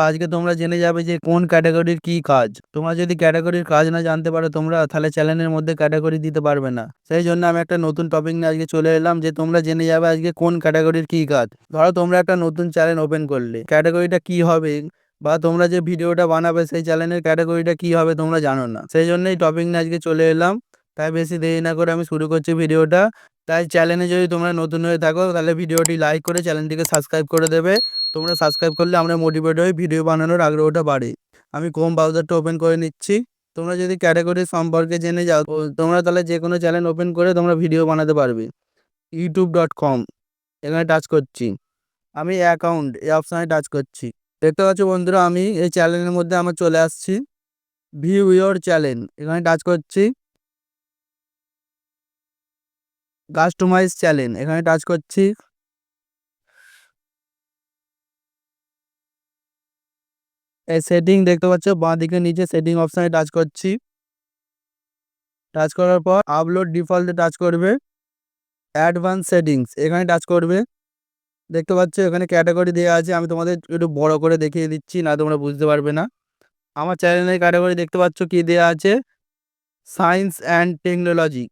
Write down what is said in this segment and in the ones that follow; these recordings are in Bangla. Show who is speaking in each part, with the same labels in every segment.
Speaker 1: আজকে তোমরা জেনে যাবে যে কোন ক্যাটাগরির কি কাজ। তোমরা যদি ক্যাটাগরির কাজ না জানতে পারো তোমরা তাহলে চ্যানেলের মধ্যে ক্যাটাগরি দিতে পারবে না। সেই জন্য আমি একটা নতুন টপিক নিয়ে আজকে চলে এলাম যে তোমরা জেনে যাবে আজকে কোন ক্যাটাগরির কি কাজ। ধরো তোমরা একটা নতুন চ্যানেল ওপেন করলে, ক্যাটাগরিটা কি হবে বা তোমরা যে ভিডিওটা বানাবে সেই চ্যানেলের ক্যাটাগরিটা কি হবে তোমরা জানো না। সেই জন্যই টপিক নিয়ে আজকে চলে এলাম। তাই বেশি দেরি না করে আমি শুরু করছি ভিডিওটা। তাই চ্যানেলে যদি তোমরা নতুন হয়ে থাকো তাহলে ভিডিওটি লাইক করে চ্যানেলটিকে সাবস্ক্রাইব করে দেবে। তোমরা সাবস্ক্রাইব করলে আমরা মোটিভেট হয়ে ভিডিও বানানোর আগ্রহটা বাড়ে। আমি ক্রোম ব্রাউজারটা ওপেন করে নিচ্ছি। তোমরা যদি ক্যাটাগরি সম্পর্কে জেনে যাও তোমরা তাহলে যে কোনো চ্যানেল ওপেন করে তোমরা ভিডিও বানাতে পারবে। youtube.com এখানে টাচ করছি। আমি অ্যাকাউন্ট এই অপশানে টাচ করছি। দেখতে পাচ্ছ বন্ধুরা আমি এই চ্যানেলের মধ্যে আমার চলে আসছি। ভিউ ইয়োর চ্যানেল এখানে টাচ করছি। কাস্টমাইজ চ্যানেল এখানে টাচ করছি। এই সেটিং দেখতে পাচ্ছ বাঁ দিকে নিচে সেটিং অপশানে টাচ করছি। টাচ করার পর আপলোড ডিফল্টে টাচ করবে। অ্যাডভান্স সেটিংস এখানে টাচ করবে। দেখতে পাচ্ছ এখানে ক্যাটাগরি দেওয়া আছে। আমি তোমাদের একটু বড় করে দেখিয়ে দিচ্ছি, না তোমরা বুঝতে পারবে না। আমার চ্যানেলের ক্যাটাগরি দেখতে পাচ্ছ কি দেওয়া আছে, সায়েন্স অ্যান্ড টেকনোলজি।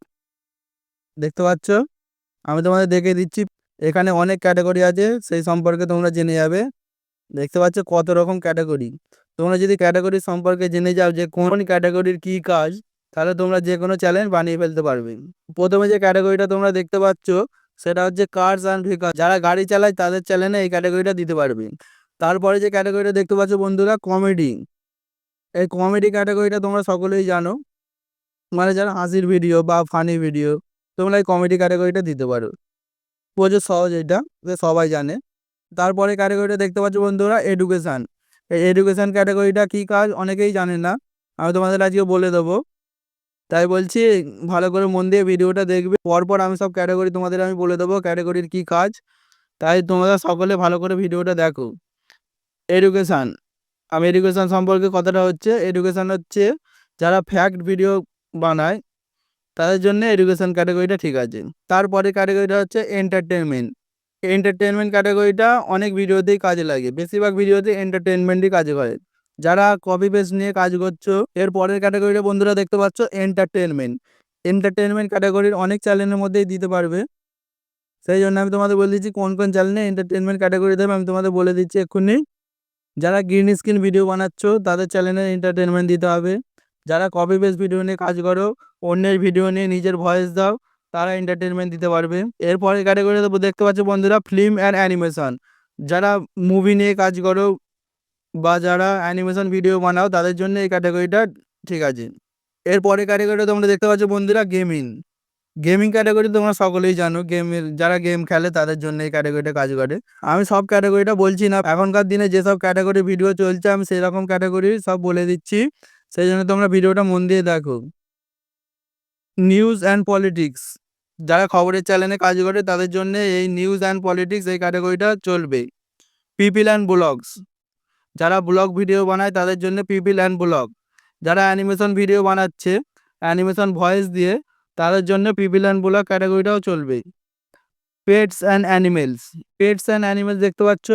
Speaker 1: দেখতে পাচ্ছ আমি তোমাদের দেখিয়ে দিচ্ছি। এখানে অনেক ক্যাটাগরি আছে, সেই সম্পর্কে তোমরা জেনে যাবে। দেখতে পাচ্ছ কত রকম ক্যাটাগরি। তোমরা যদি ক্যাটাগরি সম্পর্কে জেনে যাও যে কোন ক্যাটাগরির কি কাজ, তাহলে তোমরা যে কোনো চ্যানেল বানিয়ে ফেলতে পারবে। প্রথমে যে ক্যাটাগরিটা তোমরা দেখতে পাচ্ছ সেটা হচ্ছে কার্স অ্যান্ড ভেহিকল। যারা গাড়ি চালায় তাদের চ্যানেলে এই ক্যাটাগরিটা দিতে পারবে। তারপরে যে ক্যাটাগরিটা দেখতে পাচ্ছ বন্ধুরা, কমেডি। এই কমেডি ক্যাটাগরিটা তোমরা সকলেই জানো, মানে যারা হাসির ভিডিও বা ফানি ভিডিও, তোমরা এই কমেডি ক্যাটাগরিটা দিতে পারো। প্রচুর সহজ, এটা সবাই জানে। তারপরে ক্যাটাগরিটা দেখতে পাচ্ছ বন্ধুরা, এডুকেশান। এই এডুকেশান ক্যাটাগরিটা কী কাজ অনেকেই জানে না, আমি তোমাদের আজকে বলে দেবো। তাই বলছি ভালো করে মন দিয়ে ভিডিওটা দেখবে। পরপর আমি সব ক্যাটাগরি তোমাদের আমি বলে দেবো ক্যাটাগরির কী কাজ। তাই তোমরা সকলে ভালো করে ভিডিওটা দেখো। এডুকেশান, আমি এডুকেশান সম্পর্কে কথাটা হচ্ছে, এডুকেশান হচ্ছে যারা ফ্যাক্ট ভিডিও বানায় তাদের জন্য এডুকেশান ক্যাটাগরিটা ঠিক আছে। তারপরে ক্যাটাগরিটা হচ্ছে এন্টারটেনমেন্ট। এন্টারটেনমেন্ট ক্যাটাগরিটা অনেক ভিডিওতেই কাজে লাগে, বেশিরভাগ ভিডিওতে এন্টারটেনমেন্টই কাজে করে। যারা কপি পেস্ট নিয়ে কাজ করছো, এর পরের ক্যাটাগরিটা বন্ধুরা দেখতে পাচ্ছ এন্টারটেনমেন্ট। এন্টারটেনমেন্ট ক্যাটাগরির অনেক চ্যানেলের মধ্যেই দিতে পারবে। সেই জন্য আমি তোমাদের বলে দিচ্ছি কোন কোন চ্যানেলে এন্টারটেনমেন্ট ক্যাটাগরি দেবে, আমি তোমাদের বলে দিচ্ছি এক্ষুনি। যারা গ্রিন স্ক্রিন ভিডিও বানাচ্ছ তাদের চ্যানেলে এন্টারটেনমেন্ট দিতে হবে। যারা কপি পেস্ট ভিডিও নিয়ে কাজ করো, অন্যের ভিডিও নিয়ে নিজের ভয়েস দাও, তারা এন্টারটেনমেন্ট দিতে পারবে। এরপরে ক্যাটাগরিতে দেখতে পাচ্ছ বন্ধুরা, ফিল্ম অ্যান্ড অ্যানিমেশন। যারা মুভি নিয়ে কাজ করো বা যারা অ্যানিমেশন ভিডিও বানাও তাদের জন্য এই ক্যাটাগরিটা ঠিক আছে। এরপরে ক্যাটাগরিটা তোমরা দেখতে পাচ্ছ বন্ধুরা, গেমিং। গেমিং ক্যাটাগরি তোমরা সকলেই জানো, গেমের যারা গেম খেলে তাদের জন্য এই ক্যাটাগরিটা কাজ করে। আমি সব ক্যাটাগরিটা বলছি না, এখনকার দিনে যেসব ক্যাটাগরি ভিডিও চলছে আমি সেই রকম ক্যাটাগরি সব বলে দিচ্ছি। সেই জন্য তোমরা ভিডিওটা মন দিয়ে দেখো। নিউজ অ্যান্ড পলিটিক্স, যারা খবরের চ্যানেলে কাজ করে তাদের জন্য এই নিউজ অ্যান্ড পলিটিক্স এই ক্যাটাগরিটা চলবে। পিপল অ্যান্ড ব্লগস, যারা ব্লগ ভিডিও বানায় তাদের জন্য পিপল অ্যান্ড ব্লগ। যারা অ্যানিমেশন ভিডিও বানাচ্ছে অ্যানিমেশন ভয়েস দিয়ে, তাদের জন্য পিপল অ্যান্ড ব্লগ ক্যাটাগরিটাও চলবে। Pets and animals, pets and animals দেখতে পাচ্ছ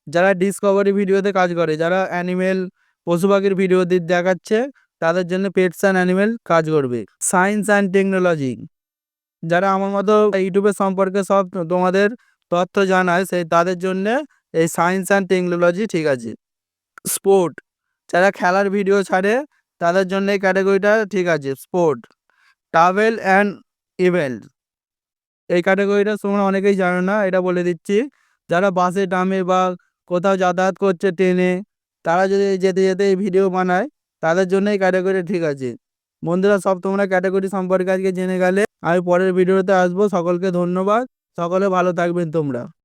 Speaker 1: যারা ডিসকভারি ভিডিওতে কাজ করে, যারা অ্যানিমেল পশু পাখির ভিডিও দেখাচ্ছে তাদের জন্য পেটস অ্যান্ড অ্যানিমেল কাজ করবে। সায়েন্স অ্যান্ড টেকনোলজি, যারা আমার মতো ইউটিউবের সম্পর্কে সব তোমাদের তথ্য জানায় সেই তাদের জন্য এই সায়েন্স অ্যান্ড টেকনোলজি ঠিক আছে। স্পোর্ট, যারা খেলার ভিডিও ছাড়ে তাদের জন্য এই ক্যাটাগরিটা ঠিক আছে। স্পোর্ট। ট্রাভেল অ্যান্ড ইভেন্ট, এই ক্যাটাগরিটা তোমরা অনেকেই জানো না, এটা বলে দিচ্ছি। যারা বাসে ট্রামে বা কোথাও যাতায়াত করছে ট্রেনে, তারা যদি যেতে যেতে এই ভিডিও বানায় তাদের জন্য এই ক্যাটাগরি ঠিক আছে। বন্ধুরা সব তোমরা ক্যাটাগরি সম্পর্কে আজকে জেনে গেলে। আমি পরের ভিডিওতে আসবো। সকলকে ধন্যবাদ, সকলে ভালো থাকবেন তোমরা।